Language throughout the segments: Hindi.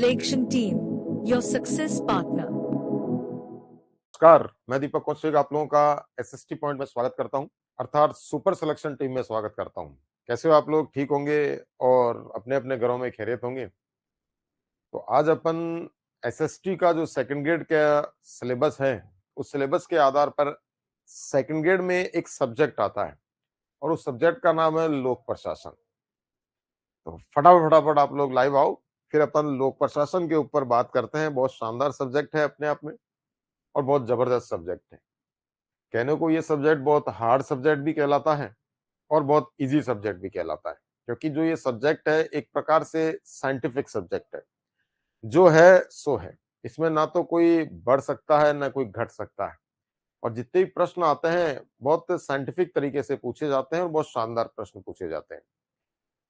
Selection Team, your success partner. नमस्कार, मैं दीपक कौशिक आप लोगों का एसएसटी पॉइंट में स्वागत करता हूं, अर्थात सुपर सिलेक्शन टीम में स्वागत करता हूं। कैसे हो आप लोग? ठीक होंगे और अपने अपने घरों में खैरियत होंगे। तो आज अपन एसएसटी का जो सेकंड ग्रेड का सिलेबस है, उस सिलेबस के आधार पर सेकंड ग्रेड में एक सब्जेक्ट आता है और उस सब्जेक्ट का नाम है लोक प्रशासन। तो फटाफट आप लोग लाइव आओ, फिर अपन लोक प्रशासन के ऊपर बात करते हैं। बहुत शानदार सब्जेक्ट है अपने आप में और बहुत जबरदस्त सब्जेक्ट है। कहने को ये सब्जेक्ट बहुत हार्ड सब्जेक्ट भी कहलाता है और बहुत इजी सब्जेक्ट भी कहलाता है, क्योंकि जो ये सब्जेक्ट है एक प्रकार से साइंटिफिक सब्जेक्ट है। जो है सो है, इसमें ना तो कोई बढ़ सकता है ना कोई घट सकता है, और जितने भी प्रश्न आते हैं बहुत साइंटिफिक तरीके से पूछे जाते हैं और बहुत शानदार प्रश्न पूछे जाते हैं।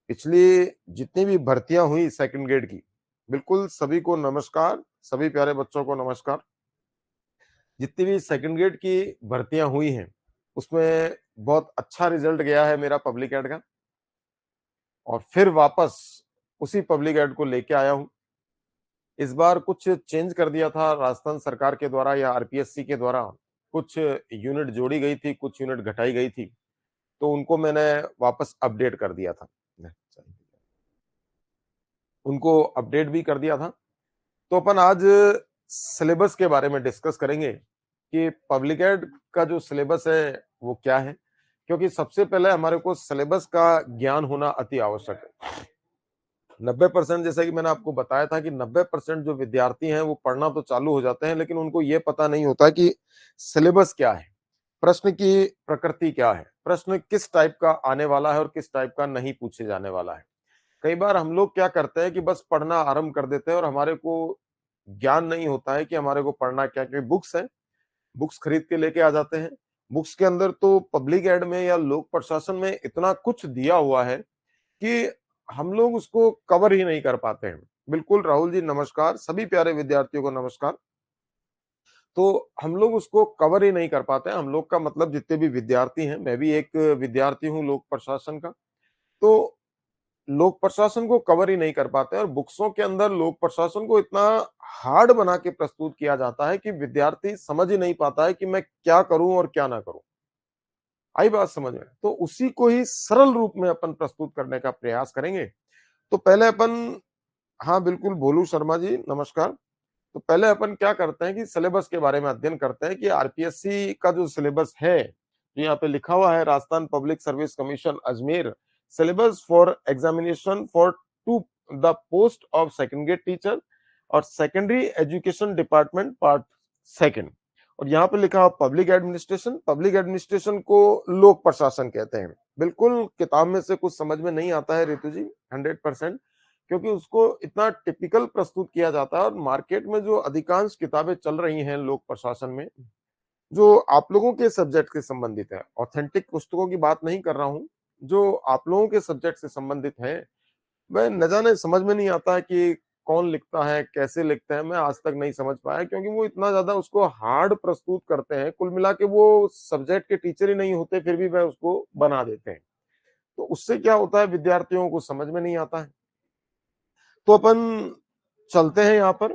पिछली जितनी भी भर्तियां हुई सेकंड ग्रेड की, बिल्कुल सभी को नमस्कार, सभी प्यारे बच्चों को नमस्कार। जितनी भी सेकंड ग्रेड की भर्तियां हुई हैं उसमें बहुत अच्छा रिजल्ट गया है मेरा पब्लिक एड का, और फिर वापस उसी पब्लिक एड को लेके आया हूं। इस बार कुछ चेंज कर दिया था राजस्थान सरकार के द्वारा या आरपीएससी के द्वारा। कुछ यूनिट जोड़ी गई थी, कुछ यूनिट घटाई गई थी, तो उनको मैंने वापस अपडेट कर दिया था, उनको अपडेट भी कर दिया था। तो अपन आज सिलेबस के बारे में डिस्कस करेंगे कि पब्लिक एड का जो सिलेबस है वो क्या है, क्योंकि सबसे पहले हमारे को सिलेबस का ज्ञान होना अति आवश्यक है। 90% जैसा कि मैंने आपको बताया था कि 90% जो विद्यार्थी हैं वो पढ़ना तो चालू हो जाते हैं, लेकिन उनको ये पता नहीं होता कि सिलेबस क्या है, प्रश्न की प्रकृति क्या है, प्रश्न किस टाइप का आने वाला है और किस टाइप का नहीं पूछे जाने वाला है। कई बार हम लोग क्या करते हैं कि बस पढ़ना आरंभ कर देते हैं और हमारे को ज्ञान नहीं होता है कि हमारे को पढ़ना क्या क्या। बुक्स है, बुक्स खरीद के लेके आ जाते हैं। बुक्स के अंदर तो पब्लिक एड में या लोक प्रशासन में इतना कुछ दिया हुआ है कि हम लोग उसको कवर ही नहीं कर पाते हैं। बिल्कुल राहुल जी नमस्कार, सभी प्यारे विद्यार्थियों को नमस्कार। तो हम लोग उसको कवर ही नहीं कर पाते हैं। हम लोग का मतलब जितने भी विद्यार्थी हैं, मैं भी एक विद्यार्थी हूँ लोक प्रशासन का, तो लोक प्रशासन को कवर ही नहीं कर पाते हैं और बुक्सों के अंदर लोक प्रशासन को इतना हार्ड बना के प्रस्तुत किया जाता है कि विद्यार्थी समझ ही नहीं पाता है कि मैं क्या करूं और क्या ना करूं। आई बात समझ में? तो उसी को ही सरल रूप में अपन प्रस्तुत करने का प्रयास करेंगे। तो पहले अपन, हाँ बिल्कुल भोलू शर्मा जी नमस्कार। तो पहले अपन क्या करते हैं कि सिलेबस के बारे में अध्ययन करते हैं कि आरपीएससी का जो सिलेबस है, जो यहाँ पे लिखा हुआ है Rajasthan public service commission Ajmer syllabus for examination for to the post of second grade teacher और secondary education department part second. और यहाँ पे लिखा पब्लिक एडमिनिस्ट्रेशन, पब्लिक एडमिनिस्ट्रेशन को लोक प्रशासन कहते हैं। बिल्कुल किताब में से कुछ समझ में नहीं आता है रितु जी, 100%, क्योंकि उसको इतना टिपिकल प्रस्तुत किया जाता है। और मार्केट में जो अधिकांश किताबें चल रही हैं लोक प्रशासन में, जो आप लोगों के सब्जेक्ट से संबंधित है, ऑथेंटिक पुस्तकों की बात नहीं कर रहा हूं, जो आप लोगों के सब्जेक्ट से संबंधित है, वह न जाने समझ में नहीं आता है कि कौन लिखता है, कैसे लिखते हैं। मैं आज तक नहीं समझ पाया, क्योंकि वो इतना ज्यादा उसको हार्ड प्रस्तुत करते हैं। कुल मिला के वो सब्जेक्ट के टीचर ही नहीं होते, फिर भी वह उसको बना देते हैं। तो उससे क्या होता है, विद्यार्थियों को समझ में नहीं आता है। तो अपन चलते हैं, यहाँ पर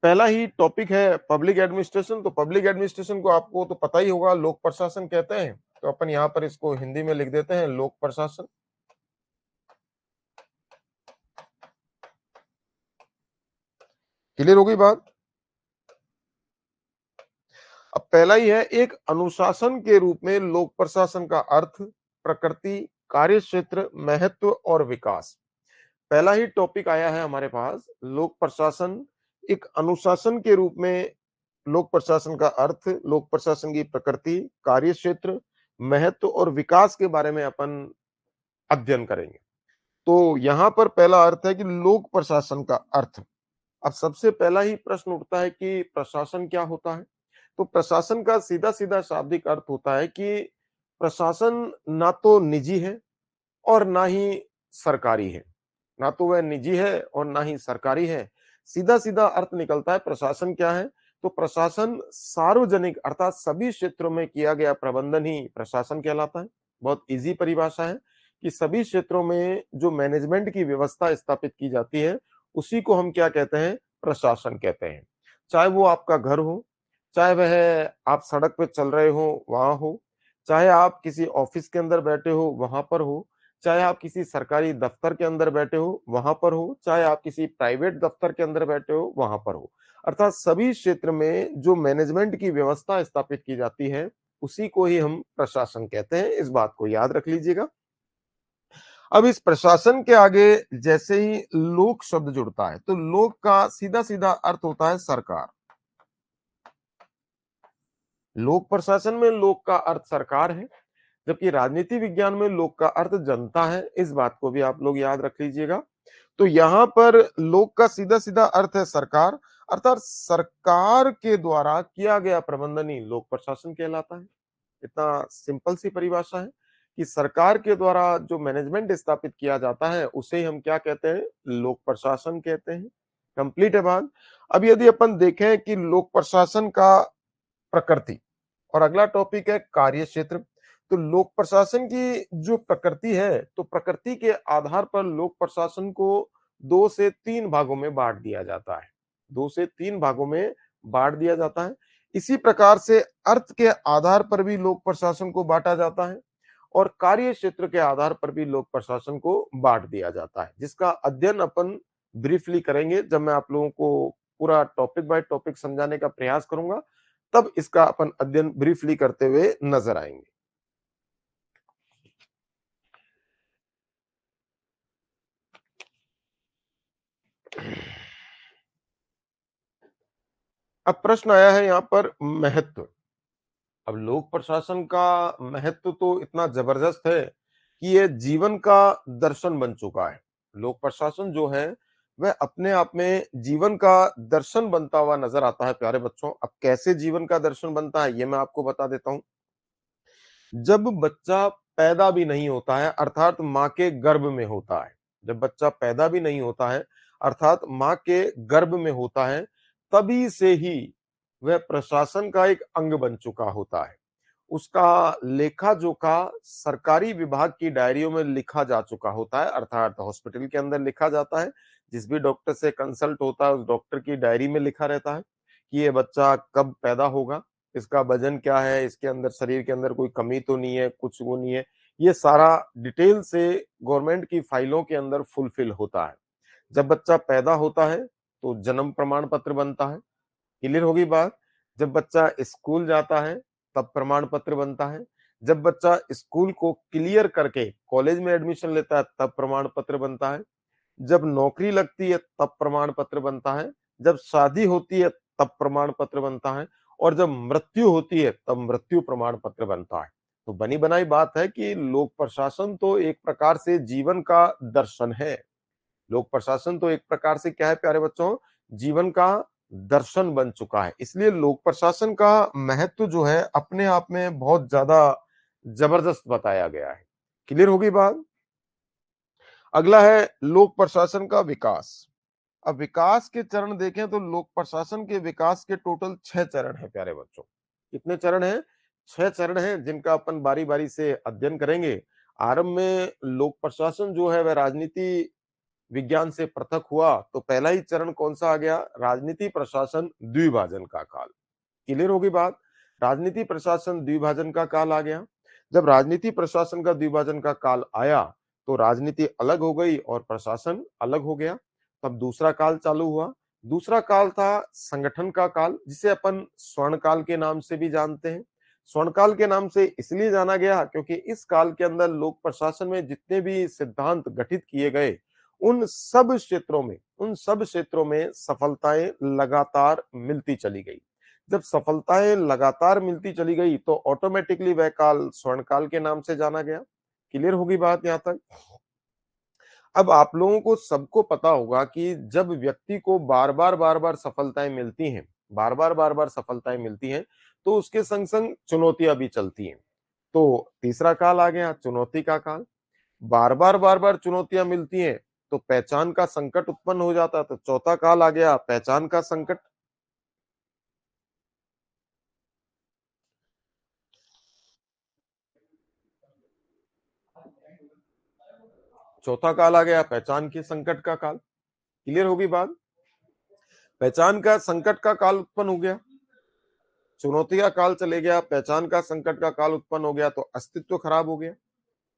पहला ही टॉपिक है पब्लिक एडमिनिस्ट्रेशन। तो पब्लिक एडमिनिस्ट्रेशन को आपको तो पता ही होगा, लोक प्रशासन कहते हैं। तो अपन यहाँ पर इसको हिंदी में लिख देते हैं लोक प्रशासन। क्लियर हो गई बात? अब पहला ही है, एक अनुशासन के रूप में लोक प्रशासन का अर्थ, प्रकृति, कार्य क्षेत्र, महत्व और विकास। पहला ही टॉपिक आया है हमारे पास, लोक प्रशासन एक अनुशासन के रूप में। लोक प्रशासन का अर्थ, लोक प्रशासन की प्रकृति, कार्य क्षेत्र, महत्व और विकास के बारे में अपन अध्ययन करेंगे। तो यहाँ पर पहला अर्थ है कि लोक प्रशासन का अर्थ। अब सबसे पहला ही प्रश्न उठता है कि प्रशासन क्या होता है? तो प्रशासन का सीधा सीधा शाब्दिक अर्थ होता है कि प्रशासन ना तो निजी है और ना ही सरकारी है। ना तो वह निजी है और ना ही सरकारी है। सीधा सीधा अर्थ निकलता है प्रशासन क्या है। तो प्रशासन सार्वजनिक अर्थात सभी क्षेत्रों में किया गया प्रबंधन ही प्रशासन कहलाता है। बहुत इजी परिभाषा है कि सभी क्षेत्रों में जो मैनेजमेंट की व्यवस्था स्थापित की जाती है उसी को हम क्या कहते हैं, प्रशासन कहते हैं। चाहे वो आपका घर हो, चाहे वह आप सड़क पे चल रहे हो वहां हो, चाहे आप किसी ऑफिस के अंदर बैठे हो वहां पर हो, चाहे आप किसी सरकारी दफ्तर के अंदर बैठे हो वहां पर हो, चाहे आप किसी प्राइवेट दफ्तर के अंदर बैठे हो वहां पर हो, अर्थात सभी क्षेत्र में जो मैनेजमेंट की व्यवस्था स्थापित की जाती है उसी को ही हम प्रशासन कहते हैं। इस बात को याद रख लीजिएगा। अब इस प्रशासन के आगे जैसे ही लोक शब्द जुड़ता है तो लोक का सीधा सीधा अर्थ होता है सरकार। लोक प्रशासन में लोक का अर्थ सरकार है, जबकि राजनीति विज्ञान में लोक का अर्थ जनता है। इस बात को भी आप लोग याद रख लीजिएगा। तो यहां पर लोक का सीधा सीधा अर्थ है सरकार, अर्थात सरकार के द्वारा किया गया प्रबंधन ही लोक प्रशासन कहलाता है। इतना सिंपल सी परिभाषा है कि सरकार के द्वारा जो मैनेजमेंट स्थापित किया जाता है उसे हम क्या कहते हैं, लोक प्रशासन कहते हैं। कंप्लीट है बात। अब यदि अपन देखें कि लोक प्रशासन का प्रकृति, और अगला टॉपिक है कार्य क्षेत्र। तो लोक प्रशासन की जो प्रकृति है, तो प्रकृति के आधार पर लोक प्रशासन को 2 से 3 भागों में बांट दिया जाता है। 2 से 3 भागों में बांट दिया जाता है। इसी प्रकार से अर्थ के आधार पर भी लोक प्रशासन को बांटा जाता है और कार्य क्षेत्र के आधार पर भी लोक प्रशासन को बांट दिया जाता है, जिसका अध्ययन अपन ब्रीफली करेंगे। जब मैं आप लोगों को पूरा टॉपिक बाय टॉपिक समझाने का प्रयास करूंगा तब इसका अपन अध्ययन ब्रीफली करते हुए नजर आएंगे। अब प्रश्न आया है यहाँ पर महत्व। अब लोक प्रशासन का महत्व तो इतना जबरदस्त है कि ये जीवन का दर्शन बन चुका है। लोक प्रशासन जो है वह अपने आप में जीवन का दर्शन बनता हुआ नजर आता है प्यारे बच्चों। अब कैसे जीवन का दर्शन बनता है ये मैं आपको बता देता हूं। जब बच्चा पैदा भी नहीं होता है, अर्थात माँ के गर्भ में होता है, जब बच्चा पैदा भी नहीं होता है अर्थात माँ के गर्भ में होता है, तभी से ही वह प्रशासन का एक अंग बन चुका होता है। उसका लेखा जोखा सरकारी विभाग की डायरियों में लिखा जा चुका होता है, अर्थात हॉस्पिटल के अंदर लिखा जाता है। जिस भी डॉक्टर से कंसल्ट होता है उस डॉक्टर की डायरी में लिखा रहता है कि ये बच्चा कब पैदा होगा, इसका वजन क्या है, इसके अंदर शरीर के अंदर कोई कमी तो नहीं है, कुछ वो नहीं है। ये सारा डिटेल से गवर्नमेंट की फाइलों के अंदर फुलफिल होता है। जब बच्चा पैदा होता है तो जन्म प्रमाण पत्र बनता है। क्लियर होगी बात। जब बच्चा स्कूल जाता है तब प्रमाण पत्र बनता है। जब बच्चा स्कूल को क्लियर करके कॉलेज में एडमिशन लेता है तब प्रमाण पत्र बनता है। जब नौकरी लगती है तब प्रमाण पत्र बनता है। जब शादी होती है तब प्रमाण पत्र बनता है। और जब मृत्यु होती है तब मृत्यु प्रमाण पत्र बनता है। तो बनी बनाई बात है कि लोक प्रशासन तो एक प्रकार से जीवन का दर्शन है। लोक प्रशासन तो एक प्रकार से क्या है प्यारे बच्चों, जीवन का दर्शन बन चुका है। इसलिए लोक प्रशासन का महत्व जो है अपने आप में बहुत ज्यादा जबरदस्त बताया गया है। क्लियर होगी बात। अगला है लोक प्रशासन का विकास। अब विकास के चरण देखें तो लोक प्रशासन के विकास के टोटल 6 चरण हैं प्यारे बच्चों। कितने चरण हैं? 6 चरण हैं जिनका अपन बारी बारी से अध्ययन करेंगे। आरंभ में लोक प्रशासन जो है वह राजनीति विज्ञान से पृथक हुआ तो पहला ही चरण कौन सा आ गया? राजनीति प्रशासन द्विभाजन का काल। क्लियर होगी बात। राजनीति प्रशासन द्विभाजन का काल आ गया। जब राजनीति प्रशासन का द्विभाजन का काल आया तो राजनीति अलग हो गई और प्रशासन अलग हो गया। तब दूसरा काल चालू हुआ। दूसरा काल था संगठन का काल, जिसे अपन स्वर्ण काल के नाम से भी जानते हैं। स्वर्ण काल के नाम से इसलिए जाना गया क्योंकि इस काल के अंदर लोक प्रशासन में जितने भी सिद्धांत गठित किए गए उन सब क्षेत्रों में सफलताएं लगातार मिलती चली गई। जब सफलताएं लगातार मिलती चली गई तो ऑटोमेटिकली वह काल स्वर्ण काल के नाम से जाना गया। क्लियर होगी बात यहां तक। अब आप लोगों को सबको पता होगा कि जब व्यक्ति को बार बार सफलताएं मिलती हैं, बार बार सफलताएं मिलती हैं, तो उसके संग संग चुनौतियां भी चलती हैं। तो तीसरा काल आ गया चुनौती का काल। बार बार चुनौतियां मिलती हैं तो पहचान का संकट उत्पन्न हो जाता है। तो चौथा काल आ गया पहचान का संकट। चौथा काल आ गया पहचान के संकट का काल। क्लियर होगी बात? पहचान का संकट का काल उत्पन्न हो गया, चुनौती का काल चले गया, पहचान का संकट का काल उत्पन्न हो गया तो अस्तित्व खराब हो गया।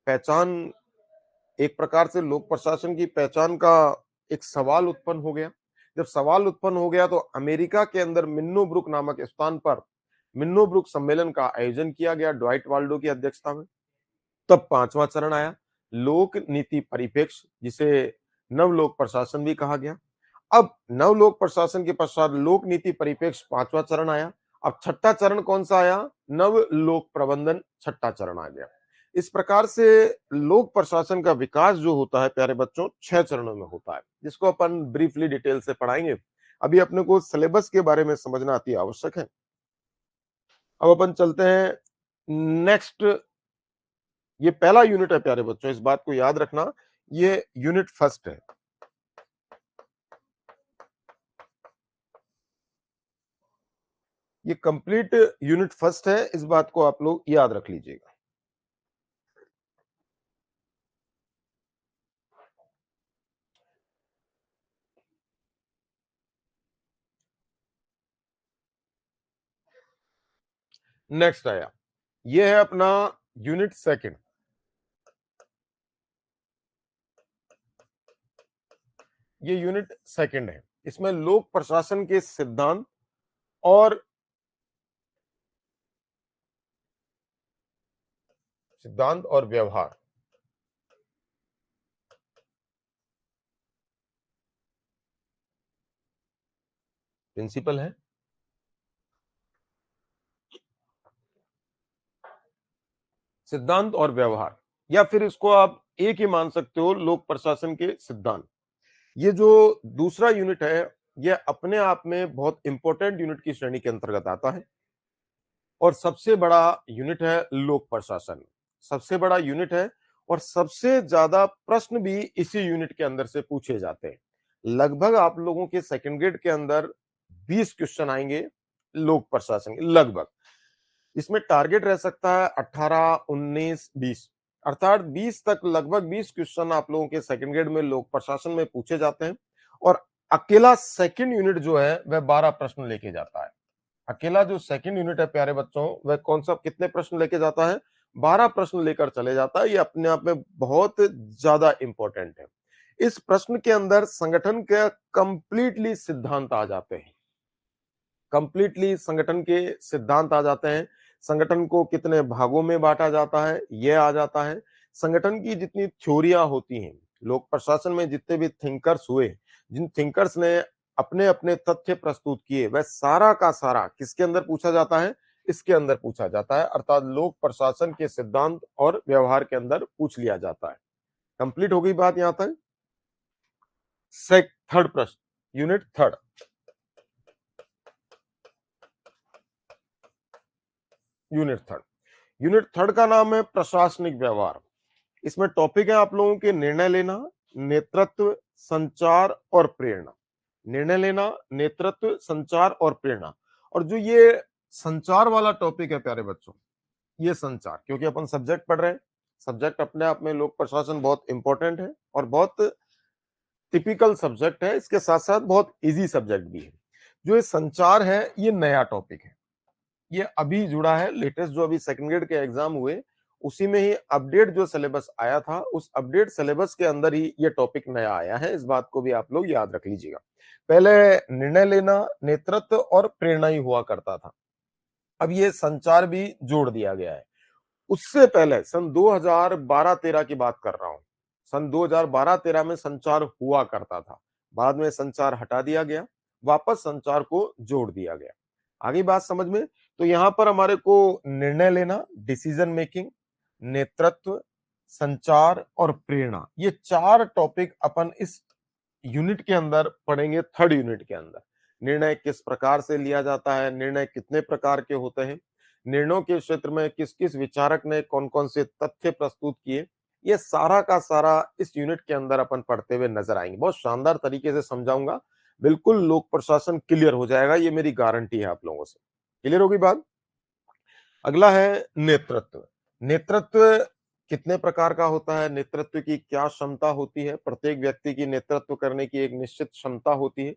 पहचान एक प्रकार से लोक प्रशासन की पहचान का एक सवाल उत्पन्न हो गया। जब सवाल उत्पन्न हो गया तो अमेरिका के अंदर मिन्नो ब्रुक नामक स्थान पर मिन्नो ब्रुक सम्मेलन का आयोजन किया गया ड्वाइट वाल्डो की अध्यक्षता में। तब पांचवा चरण आया, लोक नीति परिप्रेक्ष्य, जिसे नव लोक प्रशासन भी कहा गया। अब नव लोक प्रशासन के पश्चात लोक नीति परिप्रेक्ष्य पांचवा चरण आया। अब छठा चरण कौन सा आया? नव लोक प्रबंधन छठा चरण आ गया। इस प्रकार से लोक प्रशासन का विकास जो होता है प्यारे बच्चों 6 चरणों में होता है, जिसको अपन ब्रीफली डिटेल से पढ़ाएंगे। अभी अपने को सिलेबस के बारे में समझना अति आवश्यक है। अब अपन चलते हैं नेक्स्ट। ये पहला यूनिट है प्यारे बच्चों, इस बात को याद रखना, ये यूनिट फर्स्ट है। ये कंप्लीट यूनिट फर्स्ट है, इस बात को आप लोग याद रख लीजिएगा। नेक्स्ट आया, ये है अपना यूनिट सेकंड। ये यूनिट सेकंड है, इसमें लोक प्रशासन के सिद्धांत और व्यवहार। प्रिंसिपल है, सिद्धांत और व्यवहार, या फिर इसको आप एक ही मान सकते हो, लोक प्रशासन के सिद्धांत। ये जो दूसरा यूनिट है, ये अपने आप में बहुत इंपॉर्टेंट यूनिट की श्रेणी के अंतर्गत आता है और सबसे बड़ा यूनिट है लोक प्रशासन। सबसे बड़ा यूनिट है और सबसे ज्यादा प्रश्न भी इसी यूनिट के अंदर से पूछे जाते हैं। लगभग आप लोगों के सेकंड ग्रेड के अंदर 20 क्वेश्चन आएंगे लोक प्रशासन के, लगभग। इसमें टारगेट रह सकता है 18, 19, 20, अर्थात 20 तक, लगभग 20 क्वेश्चन आप लोगों के सेकंड ग्रेड में लोक प्रशासन में पूछे जाते हैं। और अकेला सेकंड यूनिट जो है वह 12 प्रश्न लेके जाता है। अकेला जो सेकंड यूनिट है प्यारे बच्चों, वह कौन सा कितने प्रश्न लेके जाता है? 12 प्रश्न लेकर चले जाता है। ये अपने आप में बहुत ज्यादा इंपॉर्टेंट है। इस प्रश्न के अंदर संगठन के कंप्लीटली सिद्धांत आ जाते हैं, कंप्लीटली संगठन के सिद्धांत आ जाते हैं। संगठन को कितने भागों में बांटा जाता है यह आ जाता है। संगठन की जितनी थ्योरियां होती हैं, लोक प्रशासन में जितने भी थिंकर्स हुए, जिन थिंकर्स ने अपने अपने तथ्य प्रस्तुत किए, वह सारा का सारा किसके अंदर पूछा जाता है? इसके अंदर पूछा जाता है, अर्थात लोक प्रशासन के सिद्धांत और व्यवहार के अंदर पूछ लिया जाता है। कंप्लीट हो गई बात यहां तक। थर्ड प्रश्न, यूनिट थर्ड। यूनिट थर्ड का नाम है प्रशासनिक व्यवहार। इसमें टॉपिक है आप लोगों के निर्णय लेना, नेतृत्व, संचार और प्रेरणा। निर्णय लेना, नेतृत्व, संचार और प्रेरणा। और जो ये संचार वाला टॉपिक है प्यारे बच्चों, ये संचार, क्योंकि अपन सब्जेक्ट पढ़ रहे हैं, सब्जेक्ट अपने आप में लोक प्रशासन बहुत इंपॉर्टेंट है और बहुत टिपिकल सब्जेक्ट है, इसके साथ साथ बहुत इजी सब्जेक्ट भी है। जो ये संचार है, ये नया टॉपिक है, ये अभी जुड़ा है, लेटेस्ट जो अभी सेकंड ग्रेड के एग्जाम हुए उसी में ही अपडेट जो सिलेबस आया था, उस अपडेट सिलेबस के अंदर ही ये टॉपिक नया आया है। इस बात को भी आप लोग याद रख लीजिएगा। पहले निर्णय लेना, नेतृत्व और प्रेरणा ही हुआ करता था, अब ये संचार भी जोड़ दिया गया है। उससे पहले सन 2012-13 की बात कर रहा हूं, सन 2012-13 में संचार हुआ करता था, बाद में संचार हटा दिया गया, वापस संचार को जोड़ दिया गया। आगे बात समझ में? तो यहां पर हमारे को निर्णय लेना, डिसीजन मेकिंग, नेतृत्व, संचार और प्रेरणा, ये 4 टॉपिक अपन इस यूनिट के अंदर पढ़ेंगे। थर्ड यूनिट के अंदर निर्णय किस प्रकार से लिया जाता है, निर्णय कितने प्रकार के होते हैं, निर्णयों के क्षेत्र में किस किस विचारक ने कौन कौन से तथ्य प्रस्तुत किए, ये सारा का सारा इस यूनिट के अंदर अपन पढ़ते हुए नजर आएंगे। बहुत शानदार तरीके से समझाऊंगा, बिल्कुल लोक प्रशासन क्लियर हो जाएगा, ये मेरी गारंटी है आप लोगों से। क्लियर होगी बात? अगला है नेतृत्व। नेतृत्व कितने प्रकार का होता है, नेतृत्व की क्या क्षमता होती है, प्रत्येक व्यक्ति की नेतृत्व करने की एक निश्चित क्षमता होती है।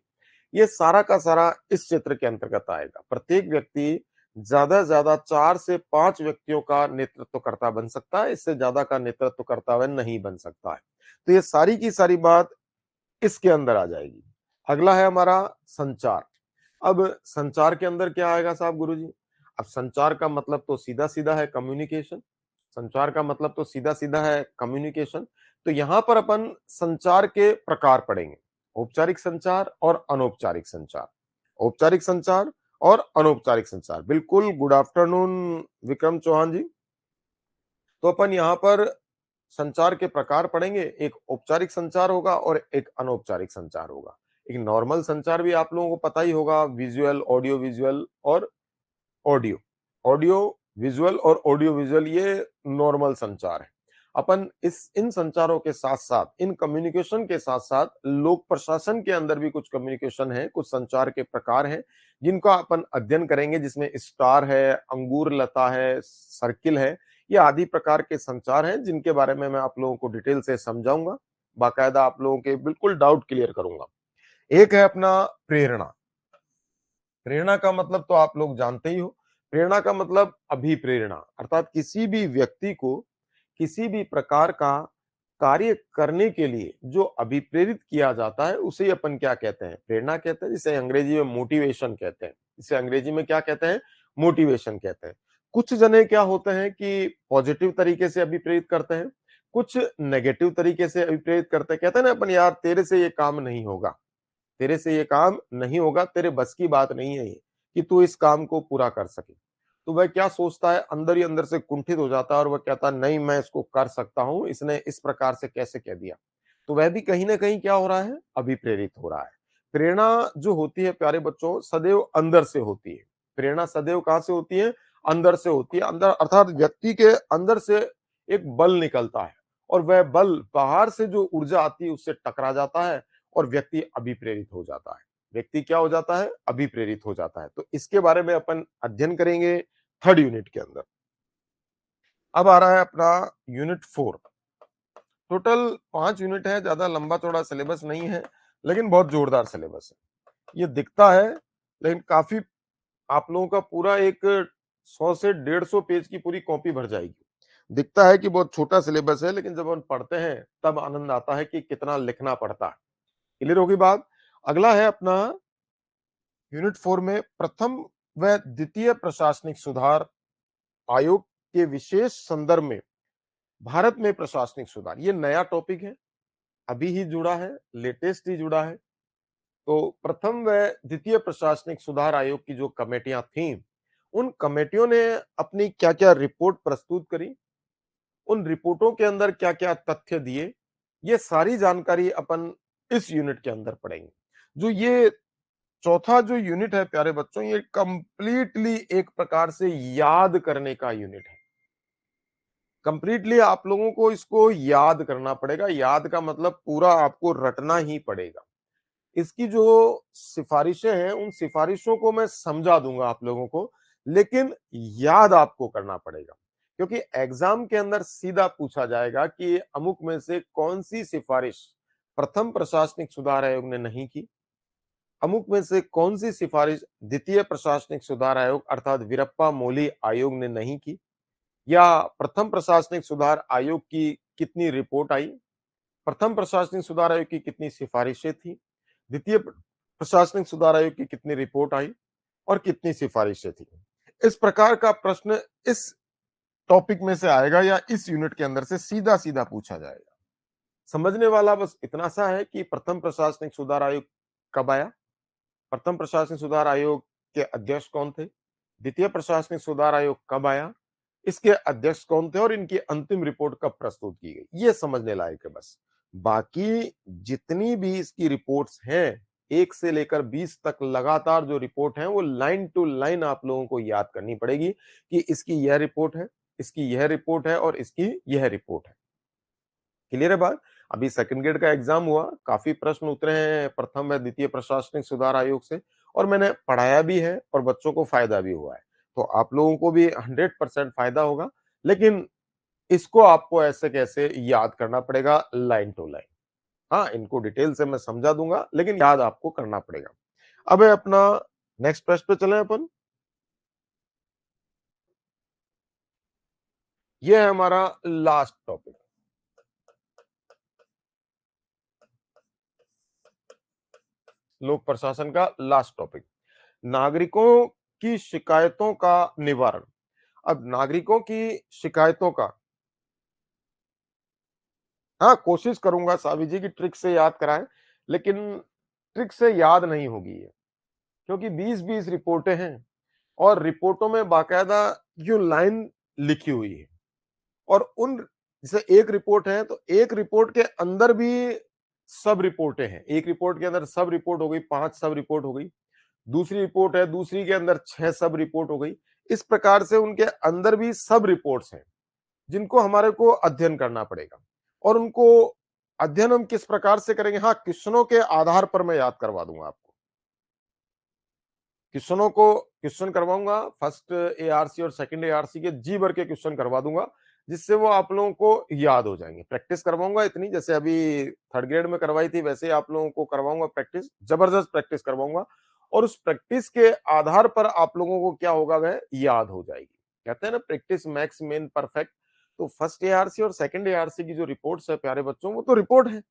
ये सारा का सारा इस चित्र के अंतर्गत आएगा। प्रत्येक व्यक्ति ज्यादा से ज्यादा 4 से 5 व्यक्तियों का नेतृत्वकर्ता बन सकता है, इससे ज्यादा का नेतृत्वकर्ता वह नहीं बन सकता है। तो ये सारी की सारी बात इसके अंदर आ जाएगी। अगला है हमारा संचार। अब संचार के अंदर क्या आएगा साहब गुरुजी? अब संचार का मतलब तो सीधा-सीधा है कम्युनिकेशन। संचार का मतलब तो सीधा-सीधा है कम्युनिकेशन। तो यहां पर अपन संचार के प्रकार पढ़ेंगे। औपचारिक संचार और अनौपचारिक संचार। औपचारिक संचार और अनौपचारिक संचार। बिल्कुल, गुड आफ्टरनून विक्रम चौहान जी। तो अपन यहाँ पर संचार के प्रकार पढ़ेंगे। एक औपचारिक संचार होगा और एक अनौपचारिक संचार होगा। एक नॉर्मल संचार भी आप लोगों को पता ही होगा, विजुअल, ऑडियो विजुअल और ऑडियो। ऑडियो विजुअल और ऑडियो विजुअल ये नॉर्मल संचार है। अपन इस इन संचारों के साथ साथ, इन कम्युनिकेशन के साथ साथ लोक प्रशासन के अंदर भी कुछ कम्युनिकेशन है, कुछ संचार के प्रकार हैं जिनका अपन अध्ययन करेंगे, जिसमें स्टार है, अंगूर लता है, सर्किल है। ये आदि प्रकार के संचार हैं जिनके बारे में मैं आप लोगों को डिटेल से समझाऊंगा, बाकायदा आप लोगों के बिल्कुल डाउट क्लियर करूंगा। एक है अपना प्रेरणा। प्रेरणा का मतलब तो आप लोग जानते ही हो। प्रेरणा का मतलब अभिप्रेरणा, अर्थात किसी भी व्यक्ति को किसी भी प्रकार का कार्य करने के लिए जो अभिप्रेरित किया जाता है उसे अपन क्या कहते हैं? प्रेरणा कहते हैं, जिसे अंग्रेजी में मोटिवेशन कहते हैं। इसे अंग्रेजी में क्या कहते हैं? मोटिवेशन कहते हैं। कुछ जने क्या होते हैं कि पॉजिटिव तरीके से अभिप्रेरित करते हैं, कुछ नेगेटिव तरीके से अभिप्रेरित करते हैं। कहते हैं ना अपन, यार तेरे से ये काम नहीं होगा, तेरे से ये काम नहीं होगा, तेरे बस की बात नहीं है ये कि तू इस काम को पूरा कर सके। तो वह क्या सोचता है, अंदर ही अंदर से कुंठित हो जाता है और वह कहता है नहीं, मैं इसको कर सकता हूं, इसने इस प्रकार से कैसे कह दिया। तो वह भी कहीं ना कहीं क्या हो रहा है? अभिप्रेरित हो रहा है। प्रेरणा जो होती है प्यारे बच्चों, सदैव अंदर से होती है। प्रेरणा सदैव कहां से होती है? अंदर से होती है। अंदर अर्थात व्यक्ति के अंदर से एक बल निकलता है और वह बल बाहर से जो ऊर्जा आती है उससे टकरा जाता है और व्यक्ति अभिप्रेरित हो जाता है। व्यक्ति क्या हो जाता है? अभिप्रेरित हो जाता है। तो इसके बारे में अपन अध्ययन करेंगे थर्ड यूनिट के अंदर। अब आ रहा है अपना यूनिट 4। टोटल 5 यूनिट है, ज्यादा लंबा चौड़ा सिलेबस नहीं है, लेकिन बहुत जोरदार सिलेबस है। ये दिखता है, लेकिन काफी आप लोगों का पूरा एक 100 से 150 पेज की पूरी कॉपी भर जाएगी। दिखता है कि बहुत छोटा सिलेबस है, लेकिन जब हम पढ़ते हैं तब आनंद आता है कि कितना लिखना पड़ता है। क्लियर होगी बात? अगला है अपना यूनिट 4 में प्रथम व द्वितीय प्रशासनिक सुधार आयोग के विशेष संदर्भ में भारत में प्रशासनिक सुधार। ये नया टॉपिक है, अभी ही जुड़ा है, लेटेस्ट ही जुड़ा है। तो प्रथम व द्वितीय प्रशासनिक सुधार आयोग की जो कमेटियां थीं, उन कमेटियों ने अपनी क्या-क्या रिपोर्ट प्रस्तुत करी, उन रिपोर्टों के अंदर क्या-क्या तथ्य दिए, ये सारी जानकारी अपन इस यूनिट के अंदर पढ़ेंगे। जो ये चौथा जो यूनिट है प्यारे बच्चों, ये कंप्लीटली एक प्रकार से याद करने का यूनिट है। कंप्लीटली आप लोगों को इसको याद करना पड़ेगा। याद का मतलब पूरा आपको रटना ही पड़ेगा। इसकी जो सिफारिशें हैं, उन सिफारिशों को मैं समझा दूंगा आप लोगों को, लेकिन याद आपको करना पड़ेगा। क्योंकि एग्जाम के अंदर सीधा पूछा जाएगा कि अमुक में से कौन सी सिफारिश प्रथम प्रशासनिक सुधार आयोग ने नहीं की, अमुक में से कौन सी सिफारिश द्वितीय प्रशासनिक सुधार आयोग अर्थात वीरप्पा मोइली आयोग ने नहीं की, या प्रथम प्रशासनिक सुधार आयोग की कितनी रिपोर्ट आई, प्रथम प्रशासनिक सुधार आयोग की कितनी सिफारिशें थी, द्वितीय प्रशासनिक सुधार आयोग की कितनी रिपोर्ट आई और कितनी सिफारिशें थी। इस प्रकार का प्रश्न इस टॉपिक में से आएगा या इस यूनिट के अंदर से सीधा सीधा पूछा जाएगा। समझने वाला बस इतना सा है कि प्रथम प्रशासनिक सुधार आयोग कब आया, प्रथम प्रशासनिक सुधार आयोग के अध्यक्ष कौन थे, द्वितीय प्रशासनिक सुधार आयोग कब आया, इसके अध्यक्ष कौन थे और इनकी अंतिम रिपोर्ट कब प्रस्तुत की गई, ये समझने लायक है बस। बाकी जितनी भी इसकी रिपोर्ट्स हैं, 1 से लेकर 20 तक लगातार जो रिपोर्ट है वो लाइन टू लाइन आप लोगों को याद करनी पड़ेगी कि इसकी यह रिपोर्ट है, इसकी यह रिपोर्ट है और इसकी यह रिपोर्ट है। क्लियर है बात? अभी सेकंड ग्रेड का एग्जाम हुआ, काफी प्रश्न उतरे हैं प्रथम व द्वितीय प्रशासनिक सुधार आयोग से, और मैंने पढ़ाया भी है और बच्चों को फायदा भी हुआ है। तो आप लोगों को भी 100% फायदा होगा। लेकिन इसको आपको ऐसे कैसे याद करना पड़ेगा लाइन टू लाइन। हाँ, इनको डिटेल से मैं समझा दूंगा, लेकिन याद आपको करना पड़ेगा। अब है अपना नेक्स्ट प्रश्न पे चलें अपन। ये है हमारा लास्ट टॉपिक, लोक प्रशासन का लास्ट टॉपिक, नागरिकों की शिकायतों का निवारण। अब नागरिकों की शिकायतों का, हाँ कोशिश करूंगा सावी जी की ट्रिक से याद कराएं, लेकिन ट्रिक से याद नहीं होगी ये, क्योंकि 20-20 रिपोर्टें हैं और रिपोर्टों में बाकायदा जो लाइन लिखी हुई है, और उन जैसे एक रिपोर्ट है तो एक रिपोर्ट के अंदर भी सब रिपोर्टें हैं, एक रिपोर्ट के अंदर सब रिपोर्ट हो गई, 5 सब रिपोर्ट हो गई, दूसरी रिपोर्ट है, दूसरी के अंदर 6 सब रिपोर्ट हो गई। इस प्रकार से उनके अंदर भी सब रिपोर्ट्स हैं जिनको हमारे को अध्ययन करना पड़ेगा, और उनको अध्ययन हम किस प्रकार से करेंगे, हाँ क्वेश्चनों के आधार पर मैं याद करवा दूंगा आपको, क्वेश्चनों को क्वेश्चन करवाऊंगा, फर्स्ट एआरसी और सेकंड एआरसी के जी भर के क्वेश्चन करवा दूंगा, जिससे वो आप लोगों को याद हो जाएंगे। प्रैक्टिस करवाऊंगा इतनी, जैसे अभी थर्ड ग्रेड में करवाई थी वैसे ही आप लोगों को करवाऊंगा प्रैक्टिस, जबरदस्त प्रैक्टिस करवाऊंगा, और उस प्रैक्टिस के आधार पर आप लोगों को क्या होगा, वह याद हो जाएगी। कहते हैं ना प्रैक्टिस मैक्स मैन परफेक्ट। तो फर्स्ट एआरसी और सेकंड एआरसी की जो रिपोर्ट्स है प्यारे बच्चों, वो तो रिपोर्ट है,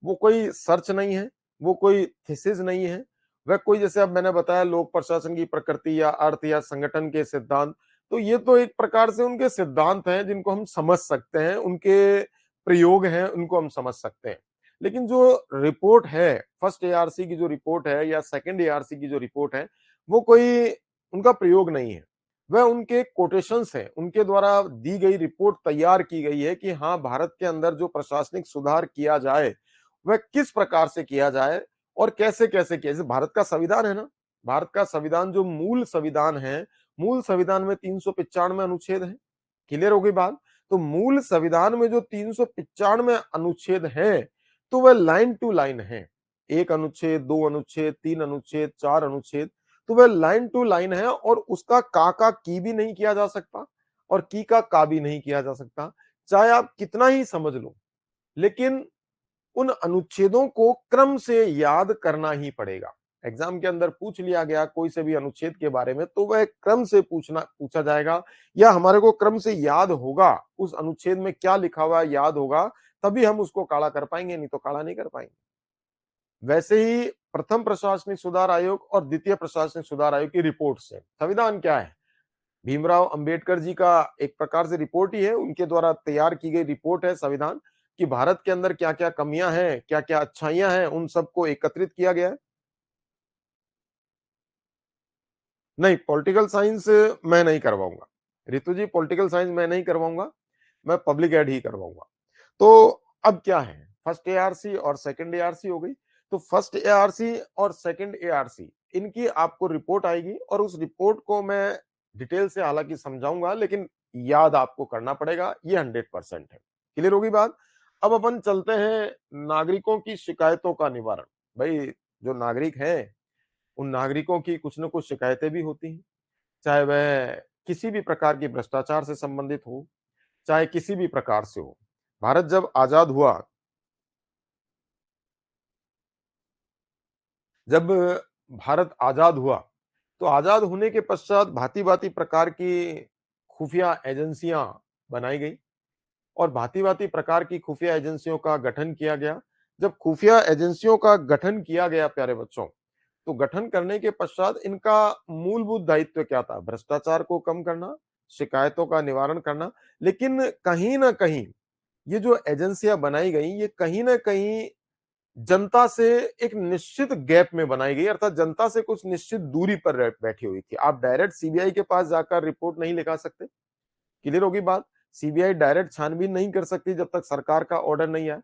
वो कोई सर्च नहीं है, वो कोई थीसिस नहीं है, वह कोई, जैसे अब मैंने बताया लोक प्रशासन की प्रकृति या अर्थ या संगठन के सिद्धांत, तो ये तो एक प्रकार से उनके सिद्धांत हैं जिनको हम समझ सकते हैं, उनके प्रयोग हैं उनको हम समझ सकते हैं। लेकिन जो रिपोर्ट है, फर्स्ट एआरसी की जो रिपोर्ट है या सेकंड एआरसी की जो रिपोर्ट है, वो कोई उनका प्रयोग नहीं है, वह उनके कोटेशंस हैं, उनके द्वारा दी गई रिपोर्ट तैयार की गई है कि हाँ भारत के अंदर जो प्रशासनिक सुधार किया जाए वह किस प्रकार से किया जाए और कैसे कैसे किया। जैसे भारत का संविधान है ना, भारत का संविधान जो मूल संविधान है, मूल संविधान में 395 अनुच्छेद है। क्लियर हो गई बात। तो मूल संविधान में जो 395 अनुच्छेद है, तो वह लाइन टू लाइन है, एक अनुच्छेद, दो अनुच्छेद, तीन अनुच्छेद, चार अनुच्छेद, तो वह लाइन टू लाइन है, और उसका का की भी नहीं किया जा सकता और की का भी नहीं किया जा सकता, चाहे आप कितना ही समझ लो। लेकिन उन अनुच्छेदों को क्रम से याद करना ही पड़ेगा। एग्जाम के अंदर पूछ लिया गया कोई से भी अनुच्छेद के बारे में, तो वह क्रम से पूछा जाएगा, या हमारे को क्रम से याद होगा, उस अनुच्छेद में क्या लिखा हुआ है याद होगा, तभी हम उसको काला कर पाएंगे, नहीं तो काला नहीं कर पाएंगे। वैसे ही प्रथम प्रशासनिक सुधार आयोग और द्वितीय प्रशासनिक सुधार आयोग की रिपोर्ट से संविधान क्या है, भीमराव अंबेडकर जी का एक प्रकार से रिपोर्ट ही है, उनके द्वारा तैयार की गई रिपोर्ट है संविधान, कि भारत के अंदर क्या क्या कमियां हैं, क्या क्या अच्छाइयां हैं, उन सबको एकत्रित किया गया है। नहीं, पॉलिटिकल साइंस मैं नहीं करवाऊंगा रितु जी, पॉलिटिकल साइंस मैं नहीं करवाऊंगा, मैं पब्लिक एड ही करवाऊंगा। तो अब क्या है, फर्स्ट एआरसी और सेकंड एआरसी हो गई, तो फर्स्ट एआरसी और सेकंड एआरसी इनकी आपको रिपोर्ट आएगी, और उस रिपोर्ट को मैं डिटेल से हालांकि समझाऊंगा, लेकिन याद आपको करना पड़ेगा, ये 100% है। क्लियर होगी बात। अब अपन चलते हैं नागरिकों की शिकायतों का निवारण। भाई जो नागरिक है, उन नागरिकों की कुछ न कुछ शिकायतें भी होती हैं, चाहे वह किसी भी प्रकार की भ्रष्टाचार से संबंधित हो, चाहे किसी भी प्रकार से हो। भारत जब आजाद हुआ, जब भारत आजाद हुआ, तो आजाद होने के पश्चात भांति-भांति प्रकार की खुफिया एजेंसियां बनाई गई, और भांति-भांति प्रकार की खुफिया एजेंसियों का गठन किया गया। जब खुफिया एजेंसियों का गठन किया गया प्यारे बच्चों, तो गठन करने के पश्चात इनका मूलभूत दायित्व क्या था? भ्रष्टाचार को कम करना, शिकायतों का निवारण करना। लेकिन कहीं न कहीं ये जो एजेंसियां बनाई गई, ये कहीं न कहीं जनता से एक निश्चित गैप में बनाई गई, अर्थात जनता से कुछ निश्चित दूरी पर बैठी हुई थी। आप डायरेक्ट सीबीआई के पास जाकर रिपोर्ट नहीं लिखा सकते। क्लियर होगी बात। सीबीआई डायरेक्ट छानबीन नहीं कर सकती जब तक सरकार का ऑर्डर नहीं आए।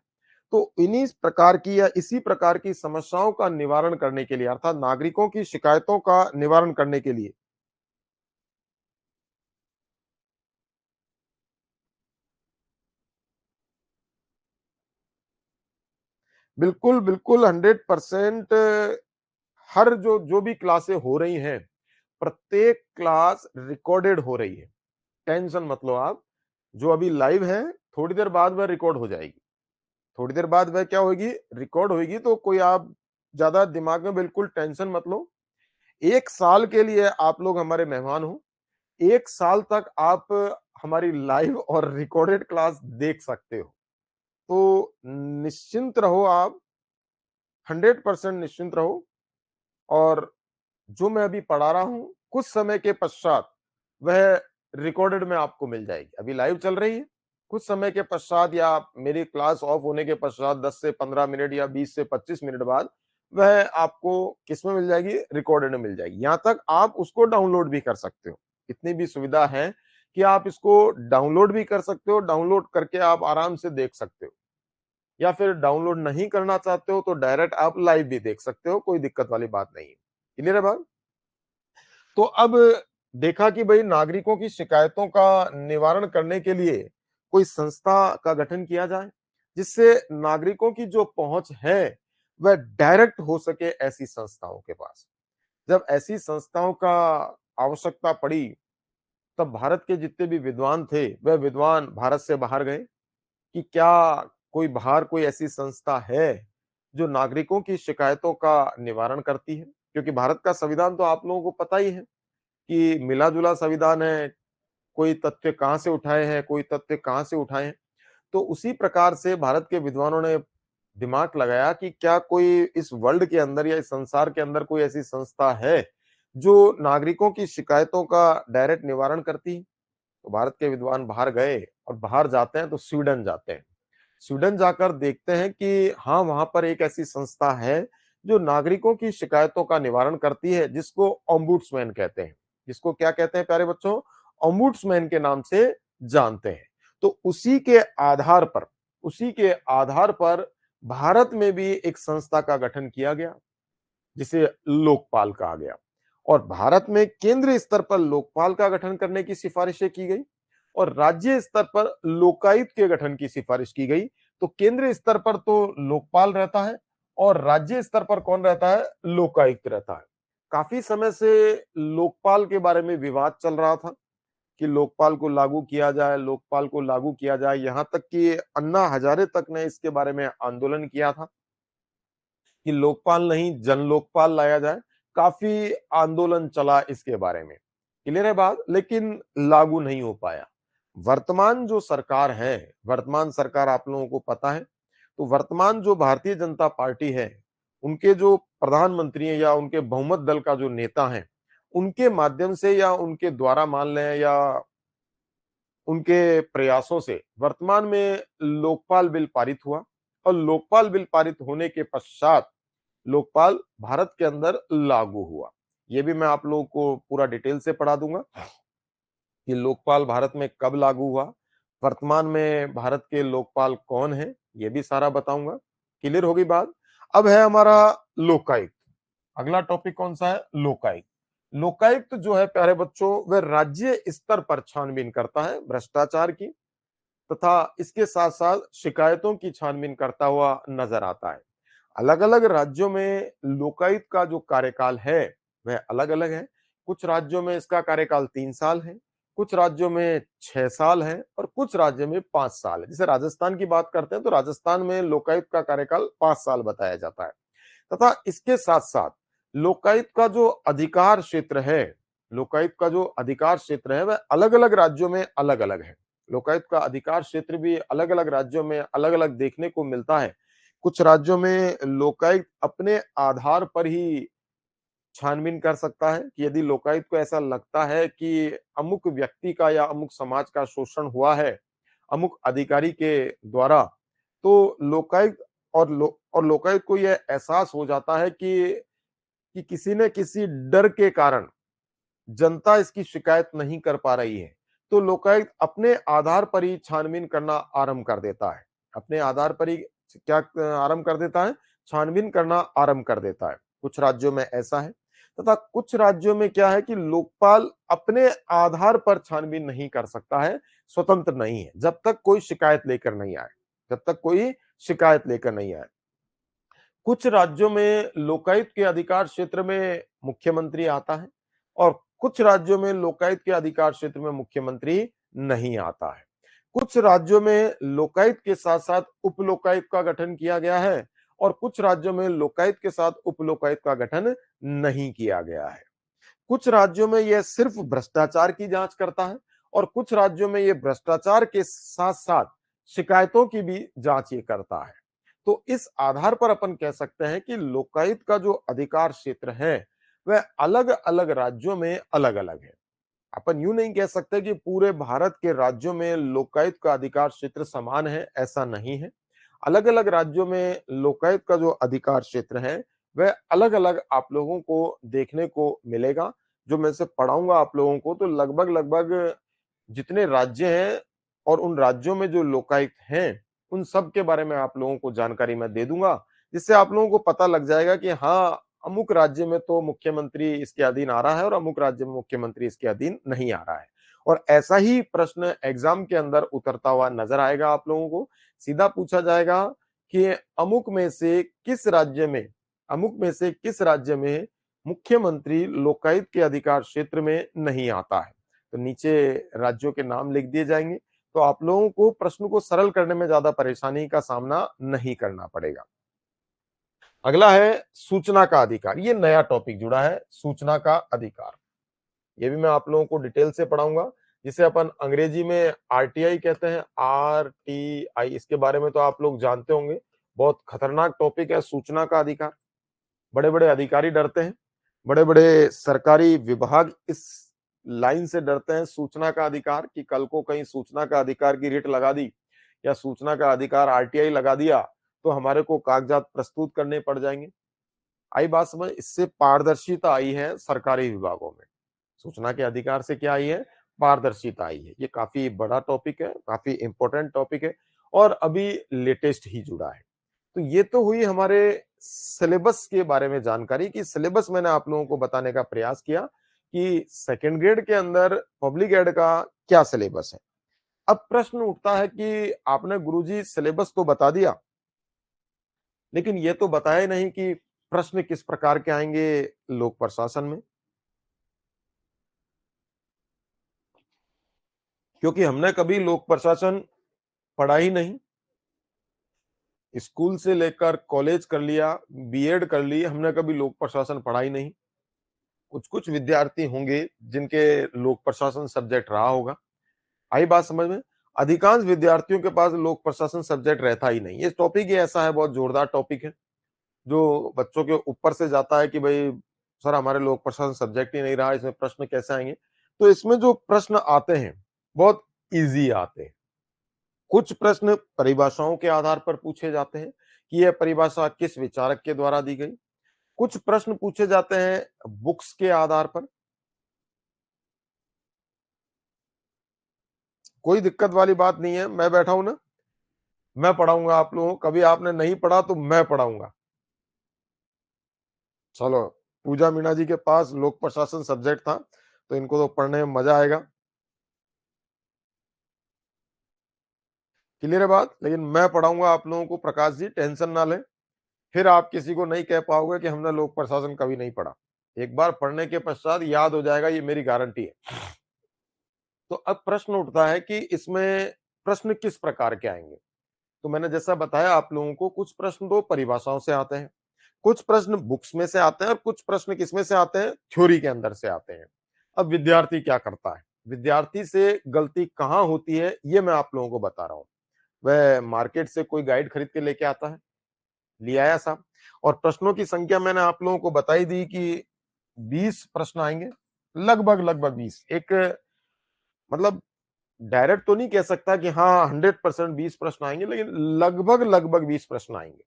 तो इन्हीं प्रकार की या इसी प्रकार की समस्याओं का निवारण करने के लिए, अर्थात नागरिकों की शिकायतों का निवारण करने के लिए, बिल्कुल बिल्कुल 100% हर जो जो भी क्लासें हो रही हैं, प्रत्येक क्लास रिकॉर्डेड हो रही है। टेंशन मत लो आप, जो अभी लाइव है, थोड़ी देर बाद वह रिकॉर्ड हो जाएगी। थोड़ी देर बाद वह क्या होगी, रिकॉर्ड होएगी। तो कोई आप ज़्यादा दिमाग में बिल्कुल टेंशन मत लो। 1 साल के लिए आप लोग हमारे मेहमान हो। 1 साल तक आप हमारी लाइव और रिकॉर्डेड क्लास देख सकते हो। तो निश्चिंत रहो आप, 100% निश्चिंत रहो। और जो मैं अभी पढ़ा रहा हूँ, कुछ समय के पश्चात वह रिकॉर्डेड में आपको मिल जाएगी। अभी लाइव चल रही है, कुछ समय के पश्चात या मेरी क्लास ऑफ होने के पश्चात 10 से 15 मिनट या 20 से 25 मिनट बाद वह आपको किसमें मिल जाएगी, रिकॉर्डेड में मिल जाएगी। यहाँ तक आप उसको डाउनलोड भी कर सकते हो। इतनी भी सुविधा है कि आप इसको डाउनलोड भी कर सकते हो, डाउनलोड करके आप आराम से देख सकते हो। या फिर डाउनलोड नहीं करना चाहते हो तो डायरेक्ट आप लाइव भी देख सकते हो, कोई दिक्कत वाली बात नहीं है। क्लियर है बात? तो अब देखा कि भाई नागरिकों की शिकायतों का निवारण करने के लिए कोई संस्था का गठन किया जाए, जिससे नागरिकों की जो पहुंच है वह डायरेक्ट हो सके ऐसी संस्थाओं के पास। जब ऐसी संस्थाओं का आवश्यकता पड़ी, तब भारत के जितने भी विद्वान थे वह विद्वान भारत से बाहर गए कि क्या कोई बाहर कोई ऐसी संस्था है जो नागरिकों की शिकायतों का निवारण करती है। क्योंकि भारत का संविधान तो आप लोगों को पता ही है कि मिला-जुला संविधान है, कोई तथ्य कहाँ से उठाए हैं, कोई तथ्य कहाँ से उठाए हैं। तो उसी प्रकार से भारत के विद्वानों ने दिमाग लगाया कि क्या कोई इस वर्ल्ड के अंदर या इस संसार के अंदर कोई ऐसी संस्था है, जो नागरिकों की शिकायतों का डायरेक्ट निवारण करती है। तो भारत के विद्वान बाहर गए और बाहर जाते हैं तो स्वीडन जाते हैं। स्वीडन जाकर देखते हैं कि हाँ, वहाँ पर एक ऐसी संस्था है, जो नागरिकों की शिकायतों का निवारण करती है, जिसको ओम्बुड्समैन कहते हैं। जिसको क्या कहते हैं प्यारे बच्चों? ओम्बुड्समैन के नाम से जानते हैं। तो उसी के आधार पर भारत में भी एक संस्था का गठन किया गया, जिसे लोकपाल कहा गया। और भारत में केंद्रीय स्तर पर लोकपाल का गठन करने की सिफारिशें की गई और राज्य स्तर पर लोकायुक्त के गठन की सिफारिश की गई। तो केंद्रीय स्तर पर तो लोकपाल रहता है और राज्य स्तर पर कौन रहता है? लोकायुक्त रहता है। काफी समय से लोकपाल के बारे में विवाद चल रहा था कि लोकपाल को लागू किया जाए, लोकपाल को लागू किया जाए। यहां तक कि अन्ना हजारे तक ने इसके बारे में आंदोलन किया था कि लोकपाल नहीं जन लोकपाल लाया जाए। काफी आंदोलन चला इसके बारे में। क्लियर है बात? लेकिन लागू नहीं हो पाया। वर्तमान जो सरकार है, वर्तमान सरकार आप लोगों को पता है, तो वर्तमान जो भारतीय जनता पार्टी है, उनके जो प्रधानमंत्री हैं या उनके बहुमत दल का जो नेता है, उनके माध्यम से या उनके द्वारा मान लें या उनके प्रयासों से वर्तमान में लोकपाल बिल पारित हुआ और लोकपाल बिल पारित होने के पश्चात लोकपाल भारत के अंदर लागू हुआ। ये भी मैं आप लोगों को पूरा डिटेल से पढ़ा दूंगा कि लोकपाल भारत में कब लागू हुआ, वर्तमान में भारत के लोकपाल कौन है, ये भी सारा बताऊंगा। क्लियर होगी बात? अब है हमारा लोकायुक्त। अगला टॉपिक कौन सा है? लोकायुक्त। लोकायुक्त जो है प्यारे बच्चों, वह राज्य स्तर पर छानबीन करता है भ्रष्टाचार की, तथा इसके साथ साथ शिकायतों की छानबीन करता हुआ नजर आता है। अलग अलग राज्यों में लोकायुक्त का जो कार्यकाल है वह अलग अलग है। कुछ राज्यों में इसका कार्यकाल 3 साल है, कुछ राज्यों में 6 साल है और कुछ राज्यों में 5 साल है। जैसे राजस्थान की बात करते हैं तो राजस्थान में लोकायुक्त का कार्यकाल 5 साल बताया जाता है। तथा इसके साथ साथ लोकायुक्त का जो अधिकार क्षेत्र है, लोकायुक्त का जो अधिकार क्षेत्र है वह अलग अलग राज्यों में अलग अलग है। लोकायुक्त का अधिकार क्षेत्र भी अलग अलग राज्यों में अलग अलग देखने को मिलता है। कुछ राज्यों में लोकायुक्त अपने आधार पर ही छानबीन कर सकता है कि यदि लोकायुक्त को ऐसा लगता है कि अमुक व्यक्ति का या अमुक समाज का शोषण हुआ है अमुक अधिकारी के द्वारा, तो लोकायुक्त और लोकायुक्त को यह एहसास हो जाता है कि किसी न किसी डर के कारण जनता इसकी शिकायत नहीं कर पा रही है, तो लोकायुक्त अपने आधार पर ही छानबीन करना आरंभ कर देता है। अपने आधार पर ही क्या आरंभ कर देता है? छानबीन करना आरंभ कर देता है। कुछ राज्यों में ऐसा है तथा कुछ राज्यों में क्या है कि लोकपाल अपने आधार पर छानबीन नहीं कर सकता है, स्वतंत्र नहीं है, जब तक कोई शिकायत लेकर नहीं आए, जब तक कोई शिकायत लेकर नहीं आए। कुछ राज्यों में लोकायुक्त के अधिकार क्षेत्र में मुख्यमंत्री आता है और कुछ राज्यों में लोकायुक्त के अधिकार क्षेत्र में मुख्यमंत्री नहीं आता है। कुछ राज्यों में लोकायुक्त के साथ साथ उप लोकायुक्त का गठन किया गया है और कुछ राज्यों में लोकायुक्त के साथ उप लोकायुक्त का गठन नहीं किया गया है। कुछ राज्यों में यह सिर्फ भ्रष्टाचार की जांच करता है और कुछ राज्यों में यह भ्रष्टाचार के साथ साथ शिकायतों की भी जांच ये करता है। तो इस आधार पर अपन कह सकते हैं कि लोकायुक्त का जो अधिकार क्षेत्र है वह अलग अलग राज्यों में अलग अलग है। अपन यूं नहीं कह सकते कि पूरे भारत के राज्यों में लोकायुक्त का अधिकार क्षेत्र समान है, ऐसा नहीं है। अलग अलग राज्यों में लोकायुक्त का जो अधिकार क्षेत्र है वह अलग अलग आप लोगों को देखने को मिलेगा। जो मैं से पढ़ाऊंगा आप लोगों को, तो लगभग लगभग जितने राज्य हैं और उन राज्यों में जो लोकायुक्त हैं उन सब के बारे में आप लोगों को जानकारी मैं दे दूंगा, जिससे आप लोगों को पता लग जाएगा कि हाँ, अमुक राज्य में तो मुख्यमंत्री इसके अधीन आ रहा है और अमुक राज्य में मुख्यमंत्री इसके अधीन नहीं आ रहा है। और ऐसा ही प्रश्न एग्जाम के अंदर उतरता हुआ नजर आएगा आप लोगों को। सीधा पूछा जाएगा कि अमुक में से किस राज्य में मुख्यमंत्री लोकायुक्त के अधिकार क्षेत्र में नहीं आता है। तो नीचे राज्यों के नाम लिख दिए जाएंगे, तो आप लोगों को प्रश्न को सरल करने में ज्यादा परेशानी का सामना नहीं करना पड़ेगा। अगला है सूचना का अधिकार। ये नया टॉपिक जुड़ा है, सूचना का अधिकार। ये भी मैं आप लोगों को डिटेल से पढ़ाऊंगा, जिसे अपन अंग्रेजी में आरटीआई कहते हैं, आरटीआई। इसके बारे में तो आप लोग जानते होंगे, बहुत खतरनाक टॉपिक है सूचना का अधिकार। बड़े बड़े अधिकारी डरते हैं, बड़े बड़े सरकारी विभाग इस लाइन से डरते हैं, सूचना का अधिकार, कि कल को कहीं सूचना का अधिकार की रिट लगा दी या सूचना का अधिकार आरटीआई लगा दिया तो हमारे को कागजात प्रस्तुत करने पड़ जाएंगे। आई बात समझ? इससे पारदर्शिता आई है सरकारी विभागों में। सूचना के अधिकार से क्या आई है? पारदर्शिता आई है। ये काफी बड़ा टॉपिक है, काफी इंपॉर्टेंट टॉपिक है और अभी लेटेस्ट ही जुड़ा है। तो ये तो हुई हमारे सिलेबस के बारे में जानकारी, कि सिलेबस मैंने आप लोगों को बताने का प्रयास किया कि सेकंड ग्रेड के अंदर पब्लिक एड का क्या सिलेबस है। अब प्रश्न उठता है कि आपने गुरुजी सिलेबस तो बता दिया, लेकिन ये तो बताया नहीं कि प्रश्न किस प्रकार के आएंगे लोक प्रशासन में। क्योंकि हमने कभी लोक प्रशासन पढ़ा ही नहीं। स्कूल से लेकर कॉलेज कर लिया, बीएड कर ली, हमने कभी लोक प्रशासन पढ़ा ही नहीं। कुछ कुछ विद्यार्थी होंगे जिनके लोक प्रशासन सब्जेक्ट रहा होगा। आई बात समझ में? अधिकांश विद्यार्थियों के पास लोक प्रशासन सब्जेक्ट रहता ही नहीं। ये टॉपिक ही ऐसा है, बहुत जोरदार टॉपिक है, जो बच्चों के ऊपर से जाता है कि भाई सर हमारे लोक प्रशासन सब्जेक्ट ही नहीं रहा, इसमें प्रश्न कैसे आएंगे। तो इसमें जो प्रश्न आते हैं बहुत इजी आते हैं। कुछ प्रश्न परिभाषाओं के आधार पर पूछे जाते हैं कि यह परिभाषा किस विचारक के द्वारा दी गई। कुछ प्रश्न पूछे जाते हैं बुक्स के आधार पर। कोई दिक्कत वाली बात नहीं है, मैं बैठा हूं ना, मैं पढ़ाऊंगा आप लोगों को। कभी आपने नहीं पढ़ा तो मैं पढ़ाऊंगा। चलो, पूजा मीणा जी के पास लोक प्रशासन सब्जेक्ट था तो इनको तो पढ़ने में मजा आएगा। क्लियर है बात? लेकिन मैं पढ़ाऊंगा आप लोगों को, प्रकाश जी टेंशन ना लें। फिर आप किसी को नहीं कह पाओगे कि हमने लोक प्रशासन कभी नहीं पढ़ा। एक बार पढ़ने के पश्चात याद हो जाएगा, ये मेरी गारंटी है। तो अब प्रश्न उठता है कि इसमें प्रश्न किस प्रकार के आएंगे। तो मैंने जैसा बताया आप लोगों को, कुछ प्रश्न तो परिभाषाओं से आते हैं, कुछ प्रश्न बुक्स में से आते हैं और कुछ प्रश्न किसमें से आते हैं? थ्योरी के अंदर से आते हैं। अब विद्यार्थी क्या करता है, विद्यार्थी से गलती कहाँ होती है, ये मैं आप लोगों को बता रहा हूँ। वह मार्केट से कोई गाइड खरीद के लेके आता है, ले आया साहब, और प्रश्नों की संख्या मैंने आप लोगों को बताई दी कि 20 प्रश्न आएंगे, लगभग लगभग 20। एक मतलब डायरेक्ट तो नहीं कह सकता कि हाँ 100% 20 प्रश्न आएंगे, लेकिन लगभग लगभग 20 प्रश्न आएंगे।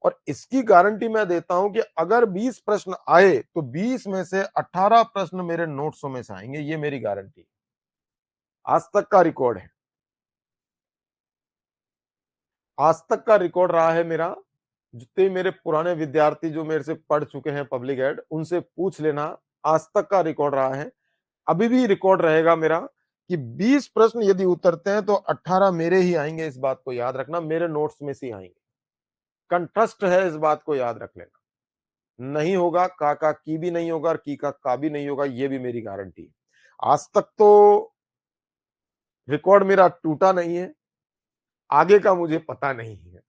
और इसकी गारंटी मैं देता हूं कि अगर 20 प्रश्न आए तो 20 में से 18 प्रश्न मेरे नोट्सों में से आएंगे, ये मेरी गारंटी। आज तक का रिकॉर्ड है, आज तक का रिकॉर्ड रहा है मेरा। जितने मेरे पुराने विद्यार्थी जो मेरे से पढ़ चुके हैं पब्लिक एड, उनसे पूछ लेना, आज तक का रिकॉर्ड रहा है, अभी भी रिकॉर्ड रहेगा मेरा, कि 20 प्रश्न यदि उतरते हैं तो 18 मेरे ही आएंगे। इस बात को याद रखना, मेरे नोट्स में से आएंगे। कंट्रस्ट है, इस बात को याद रख लेना। नहीं होगा का की भी नहीं होगा और की का भी नहीं होगा, ये भी मेरी गारंटी है। आज तक तो रिकॉर्ड मेरा टूटा नहीं है, आगे का मुझे पता नहीं है।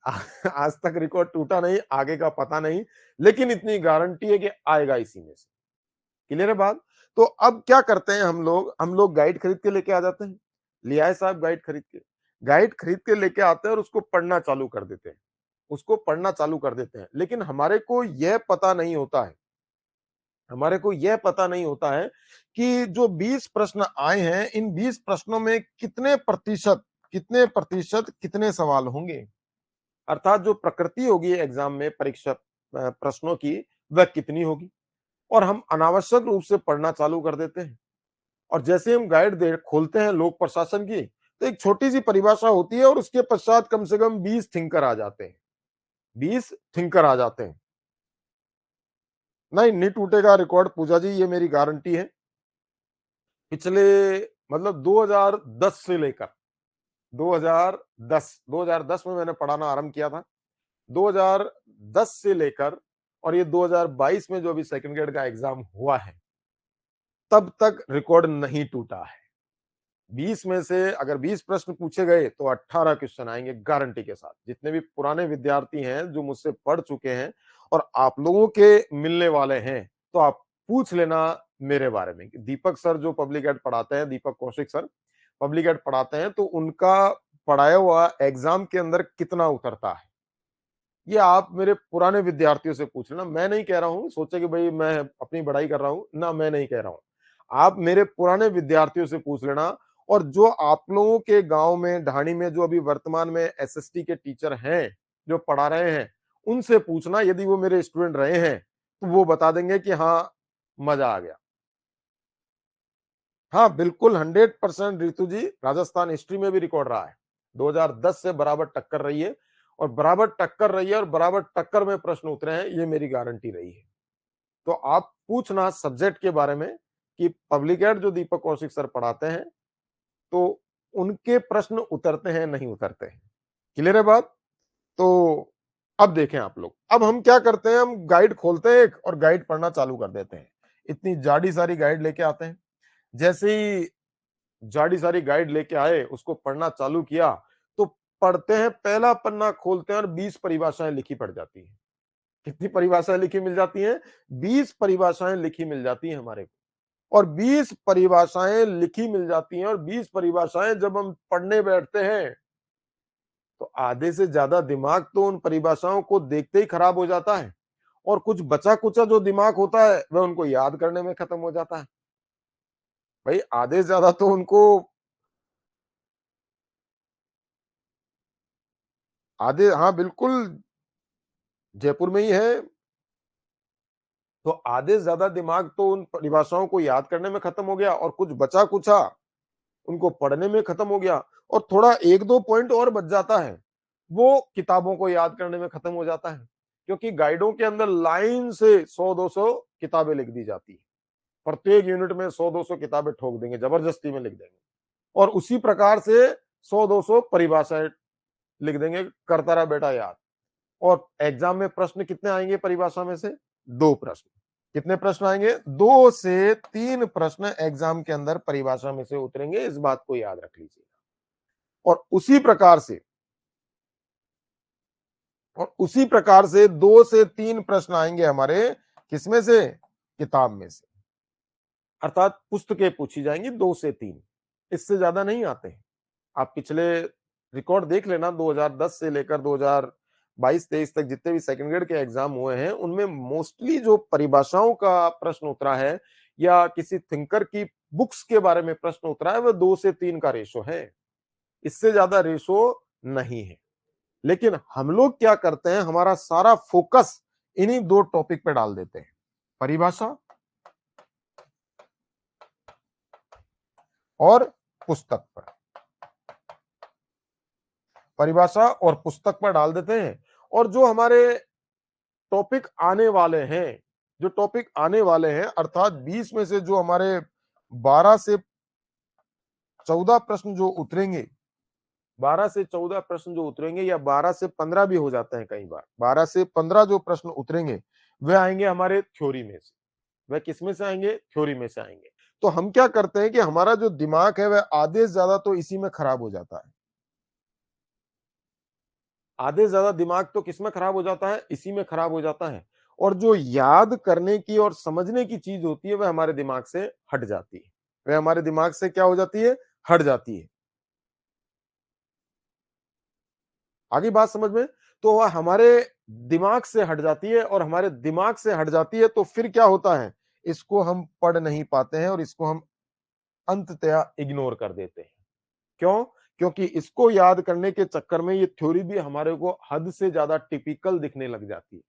आज तक रिकॉर्ड टूटा नहीं, आगे का पता नहीं, लेकिन इतनी गारंटी है कि आएगा इसी में से। क्लियर है बात? तो अब क्या करते हैं हम लोग गाइड खरीद के लेके आ जाते हैं। ले आए साहब गाइड खरीद के। गाइड खरीद के लेके आते हैं और उसको पढ़ना चालू कर देते हैं। उसको पढ़ना चालू कर देते हैं। लेकिन हमारे को यह पता नहीं होता है, हमारे को यह पता नहीं होता है कि जो 20 प्रश्न आए हैं, इन 20 प्रश्नों में कितने प्रतिशत कितने सवाल होंगे? अर्थात जो प्रकृति होगी एग्जाम में परीक्षा प्रश्नों की, वह कितनी होगी? और हम अनावश्यक रूप से पढ़ना चालू कर देते हैं। और जैसे हम गाइड दे खोलते हैं लोक प्रशासन की, तो एक छोटी सी परिभाषा होती है और उसके पश्चात कम से कम 20 थिंकर आ जाते हैं। 20 थिंकर आ जाते हैं। नहीं टूटेगा रिकॉर्ड पूजा जी, ये मेरी गारंटी है। पिछले मतलब 2010 से लेकर 2010 में मैंने पढ़ाना आरंभ किया था। 2010 से लेकर और ये 2022 में जो अभी सेकंड ग्रेड का एग्जाम हुआ है, तब तक रिकॉर्ड नहीं टूटा है। 20 में से अगर 20 प्रश्न पूछे गए तो 18 क्वेश्चन आएंगे गारंटी के साथ। जितने भी पुराने विद्यार्थी हैं जो मुझसे पढ़ चुके हैं और आप लोगों के मिलने वाले हैं, तो आप पूछ लेना मेरे बारे में। दीपक सर जो पब्लिक एड पढ़ाते हैं, दीपक कौशिक सर पब्लिक एड पढ़ाते हैं, तो उनका पढ़ाया हुआ एग्जाम के अंदर कितना उतरता है, ये आप मेरे पुराने विद्यार्थियों से पूछ लेना। मैं नहीं कह रहा हूं, सोचे कि भाई मैं अपनी बड़ाई कर रहा हूं ना, मैं नहीं कह रहा हूं। आप मेरे पुराने विद्यार्थियों से पूछ लेना। और जो आप लोगों के गांव में ढाणी में जो अभी वर्तमान में एसएसटी के टीचर हैं जो पढ़ा रहे हैं, उनसे पूछना, यदि वो मेरे स्टूडेंट रहे हैं तो वो बता देंगे कि हाँ मजा आ गया। हाँ बिल्कुल 100% रितु जी, राजस्थान हिस्ट्री में भी रिकॉर्ड रहा है। 2010 से बराबर टक्कर रही है और बराबर टक्कर रही है और बराबर टक्कर में प्रश्न उतरे हैं, ये मेरी गारंटी रही है। तो आप पूछना सब्जेक्ट के बारे में कि पब्लिक एड जो दीपक कौशिक सर पढ़ाते हैं, तो उनके प्रश्न उतरते हैं नहीं उतरते हैं। क्लियर है बात? तो अब देखें आप लोग, अब हम क्या करते हैं, हम गाइड खोलते हैं एक और गाइड पढ़ना चालू कर देते हैं। इतनी जाड़ी सारी गाइड लेके आते हैं। जैसे ही जाड़ी सारी गाइड लेके आए, उसको पढ़ना चालू किया, तो पढ़ते हैं, पहला पन्ना खोलते हैं और 20 परिभाषाएं लिखी पड़ जाती हैं। कितनी परिभाषाएं लिखी मिल जाती हैं? 20 परिभाषाएं लिखी मिल जाती हैं हमारे को। और 20 परिभाषाएं लिखी मिल जाती हैं और 20 परिभाषाएं जब हम पढ़ने बैठते हैं, तो आधे से ज्यादा दिमाग तो उन परिभाषाओं को देखते ही खराब हो जाता है और कुछ बचा कुचा जो दिमाग होता है वह उनको याद करने में खत्म हो जाता है। भाई आधे से ज्यादा तो उनको आधे, हाँ बिल्कुल, जयपुर में ही है। तो आधे से ज्यादा दिमाग तो उन परिभाषाओं को याद करने में खत्म हो गया और कुछ बचा कुचा उनको पढ़ने में खत्म हो गया। और थोड़ा एक दो पॉइंट और बच जाता है, वो किताबों को याद करने में खत्म हो जाता है। क्योंकि गाइडों के अंदर लाइन से 100-200 किताबें लिख दी जाती है। प्रत्येक यूनिट में 100-200 किताबें ठोक देंगे, जबरदस्ती में लिख देंगे। और उसी प्रकार से 100-200 परिभाषाएं लिख देंगे, करता रहा बेटा याद। और एग्जाम में प्रश्न कितने आएंगे परिभाषा में से? 2 प्रश्न। कितने प्रश्न आएंगे? 2 से 3 प्रश्न एग्जाम के अंदर परिभाषा में से उतरेंगे, इस बात को याद रख लीजिए। और उसी प्रकार से 2 से 3 प्रश्न आएंगे हमारे किसमें से? किताब में से। अर्थात पुस्तकें पूछी जाएंगी 2 से 3, इससे ज्यादा नहीं आते हैं। आप पिछले रिकॉर्ड देख लेना, 2010 से लेकर 2022-23 तक जितने भी सेकंड ग्रेड के एग्जाम हुए हैं, उनमें मोस्टली जो परिभाषाओं का प्रश्न उतरा है या किसी थिंकर की बुक्स के बारे में प्रश्न उतरा है, वह 2 से 3 का रेशो है, इससे ज्यादा रेशो नहीं है। लेकिन हम लोग क्या करते हैं, हमारा सारा फोकस इन्हीं 2 टॉपिक पे डाल देते हैं, परिभाषा और पुस्तक पर। परिभाषा और पुस्तक पर डाल देते हैं। और जो हमारे टॉपिक आने वाले हैं, जो टॉपिक आने वाले हैं, अर्थात 20 में से जो हमारे 12 से 14 प्रश्न जो उतरेंगे, 12 से 14 प्रश्न जो उतरेंगे या 12 से 15 भी हो जाते हैं कई बार, 12 से 15 जो प्रश्न उतरेंगे वह आएंगे हमारे थ्योरी में से। वह किस में से आएंगे? थ्योरी में से आएंगे। तो हम क्या करते हैं कि हमारा जो दिमाग है वह आधे से ज्यादा तो इसी में खराब हो जाता है। आधे से ज्यादा दिमाग तो किसमें खराब हो जाता है? इसी में खराब हो जाता है। और जो याद करने की और समझने की चीज होती है वह हमारे दिमाग से हट जाती है। वह हमारे दिमाग से क्या हो जाती है? हट जाती है। आगे बात समझ में? तो वह हमारे दिमाग से हट जाती है, और हमारे दिमाग से हट जाती है तो फिर क्या होता है? इसको हम पढ़ नहीं पाते हैं और इसको हम अंततः इग्नोर कर देते हैं। क्यों? क्योंकि इसको याद करने के चक्कर में ये थ्योरी भी हमारे को हद से ज्यादा टिपिकल दिखने लग जाती है।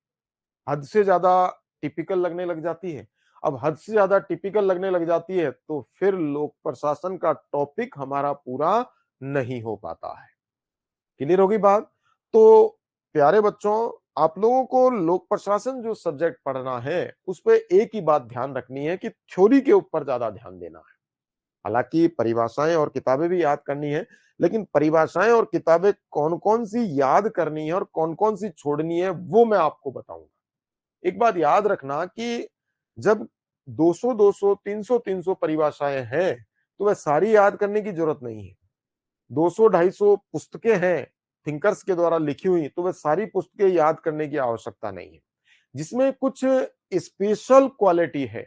हद से ज्यादा टिपिकल लगने लग जाती है। अब हद से ज्यादा टिपिकल लगने लग जाती है तो फिर लोक प्रशासन का टॉपिक हमारा पूरा नहीं हो पाता है। क्लियर होगी बात? तो प्यारे बच्चों, आप लोगों को लोक प्रशासन जो सब्जेक्ट पढ़ना है, उस पे एक ही बात ध्यान रखनी है कि थ्योरी के ऊपर ज्यादा ध्यान देना है। हालांकि परिभाषाएं और किताबें भी याद करनी है, लेकिन परिभाषाएं और किताबें कौन-कौन सी याद करनी है और कौन-कौन सी छोड़नी है, वो मैं आपको बताऊंगा। एक बात याद रखना कि जब 200-200, 300-300 परिभाषाएं हैं, तो वह सारी याद करने की जरूरत नहीं है। 200-250 पुस्तकें हैं थिंकर्स के द्वारा लिखी हुई, तो वह सारी पुस्तकें याद करने की आवश्यकता नहीं है। जिसमें कुछ स्पेशल क्वालिटी है,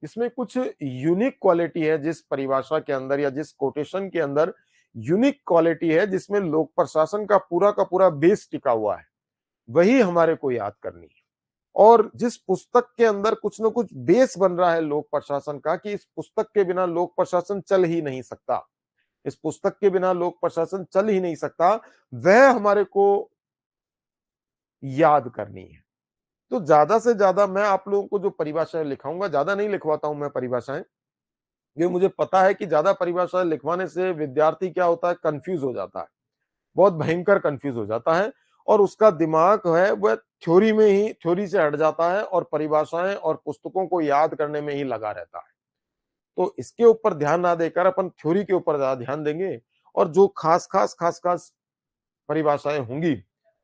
जिसमें कुछ यूनिक क्वालिटी है, जिस परिभाषा के अंदर या जिस कोटेशन के अंदर यूनिक क्वालिटी है, जिसमें लोक प्रशासन का पूरा बेस टिका हुआ है, वही हमारे को याद करनी है। और जिस पुस्तक के अंदर कुछ न कुछ बेस बन रहा है लोक प्रशासन का, कि इस पुस्तक के बिना लोक प्रशासन चल ही नहीं सकता, इस पुस्तक के बिना लोक प्रशासन चल ही नहीं सकता, वह हमारे को याद करनी है। तो ज्यादा से ज्यादा मैं आप लोगों को जो परिभाषाएं लिखाऊंगा, ज्यादा नहीं लिखवाता हूं मैं परिभाषाएं, ये मुझे पता है कि ज्यादा परिभाषाएं लिखवाने से विद्यार्थी क्या होता है, कंफ्यूज हो जाता है, बहुत भयंकर कंफ्यूज हो जाता है, और उसका दिमाग है वह थ्योरी में ही, थ्योरी से हट जाता है और परिभाषाएं और पुस्तकों को याद करने में ही लगा रहता है। तो इसके ऊपर ध्यान ना देकर अपन थ्योरी के ऊपर ज्यादा ध्यान देंगे, और जो खास खास परिभाषाएं होंगी,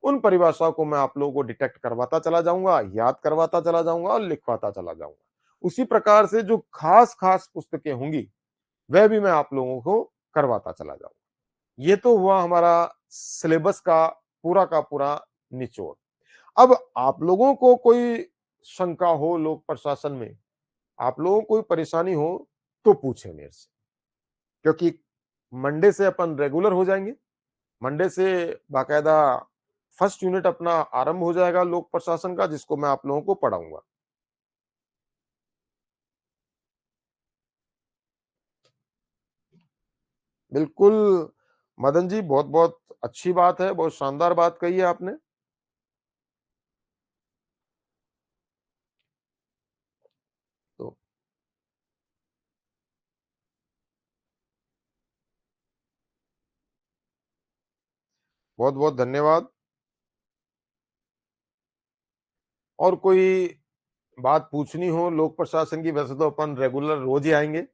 उन परिभाषाओं को मैं आप लोगों को डिटेक्ट करवाता चला जाऊंगा, याद करवाता चला जाऊंगा और लिखवाता चला जाऊंगा। उसी प्रकार से जो खास खास पुस्तकें होंगी, वह भी मैं आप लोगों को करवाता चला जाऊंगा। ये तो हुआ हमारा सिलेबस का पूरा निचोड़। अब आप लोगों को कोई शंका हो लोक प्रशासन में, आप लोगों को कोई परेशानी हो, तो पूछे मेरे से, क्योंकि मंडे से अपन रेगुलर हो जाएंगे। मंडे से बाकायदा फर्स्ट यूनिट अपना आरंभ हो जाएगा लोक प्रशासन का, जिसको मैं आप लोगों को पढ़ाऊंगा। बिल्कुल मदन जी, बहुत बहुत अच्छी बात है, बहुत शानदार बात कही है आपने। तो बहुत बहुत धन्यवाद। और कोई बात पूछनी हो लोक प्रशासन की, वैसे तो अपन रेगुलर रोज ही आएंगे।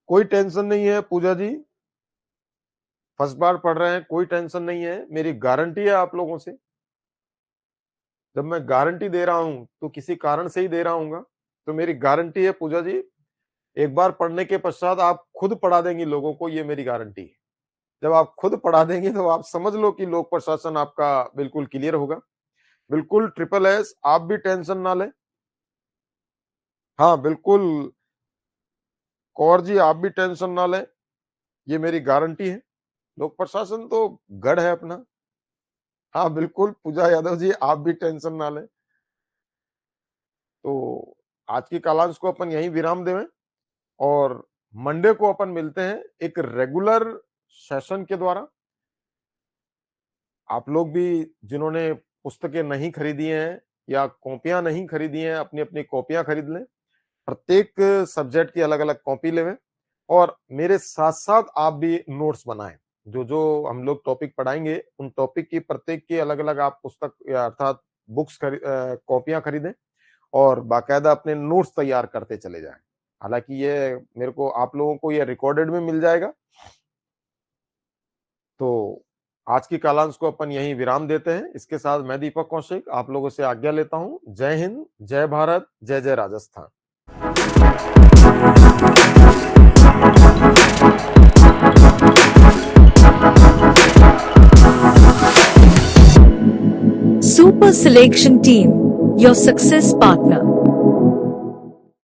कोई टेंशन नहीं है पूजा जी, फर्स्ट बार पढ़ रहे हैं, कोई टेंशन नहीं है, मेरी गारंटी है आप लोगों से। जब मैं गारंटी दे रहा हूं तो किसी कारण से ही दे रहा हूँ। तो मेरी गारंटी है पूजा जी, एक बार पढ़ने के पश्चात आप खुद पढ़ा देंगी लोगों को, ये मेरी गारंटी है। जब आप खुद पढ़ा देंगे तो आप समझ लो कि लोक प्रशासन आपका बिल्कुल क्लियर होगा। बिल्कुल ट्रिपल एस, आप भी टेंशन ना लें। हाँ बिल्कुल कौर जी, आप भी टेंशन ना लें, ये मेरी गारंटी है। लोक प्रशासन तो गढ़ है अपना। हाँ बिल्कुल पूजा यादव जी, आप भी टेंशन ना लें। तो आज की कालांश को अपन यहीं विराम देवें, और मंडे को अपन मिलते हैं एक रेगुलर सेशन के द्वारा। आप लोग भी जिन्होंने पुस्तकें नहीं खरीदी हैं या कॉपियां नहीं खरीदी हैं, अपनी अपनी कॉपियां खरीद लें। प्रत्येक सब्जेक्ट की अलग अलग कॉपी लेवें, और मेरे साथ साथ आप भी नोट्स बनाएं। जो जो हम लोग टॉपिक पढ़ाएंगे, उन टॉपिक की प्रत्येक की अलग अलग आप पुस्तक या अर्थात बुक्स कॉपियां खरीदें, और बाकायदा अपने नोट्स तैयार करते चले जाएं। हालांकि ये मेरे को आप लोगों को ये रिकॉर्डेड में मिल जाएगा। तो आज की कालांश को अपन यहीं विराम देते हैं। इसके साथ मैं दीपक कौशिक आप लोगों से आज्ञा लेता हूं। जय हिंद, जय भारत, जय जय Rajasthan. Super Selection Team, your success partner.